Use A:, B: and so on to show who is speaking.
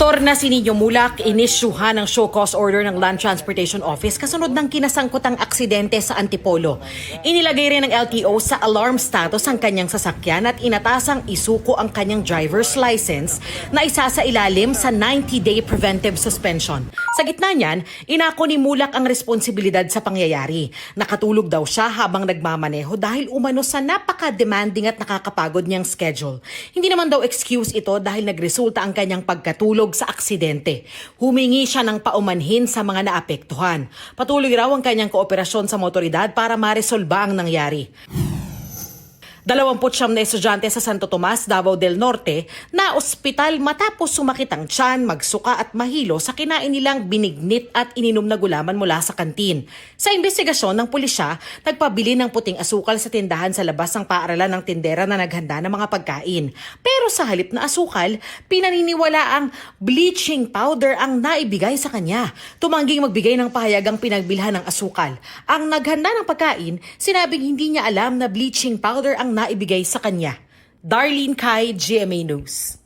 A: Pastor na si Nino Mulak inisyuhan ng show cause order ng Land Transportation Office kasunod ng kinasangkutang aksidente sa Antipolo. Inilagay rin ng LTO sa alarm status ang kanyang sasakyan at inatasang isuko ang kanyang driver's license na isa sa ilalim sa 90-day preventive suspension. Sa gitna niyan, inako ni Mulak ang responsibilidad sa pangyayari. Nakatulog daw siya habang nagmamaneho dahil umano sa napaka-demanding at nakakapagod niyang schedule. Hindi naman daw excuse ito dahil nagresulta ang kanyang pagkatulog sa aksidente. Humingi siya ng paumanhin sa mga naapektuhan. Patuloy raw ang kanyang kooperasyon sa motoridad para maresolba ang nangyari. 29 na estudyante sa Santo Tomas, Davao del Norte na ospital matapos sumakit ang tiyan, magsuka at mahilo sa kinain nilang binignit at ininom na gulaman mula sa kantin. Sa investigasyon ng pulisya, nagpabili ng puting asukal sa tindahan sa labas ng paaralan ng tindera na naghanda ng mga pagkain. Pero sa halip na asukal, pinaniniwala ang bleaching powder ang naibigay sa kanya. Tumangging magbigay ng pahayag ang pinagbilhan ng asukal. Ang naghanda ng pagkain, sinabing hindi niya alam na bleaching powder ang naibigay sa kanya. Darlene Kai, GMA News.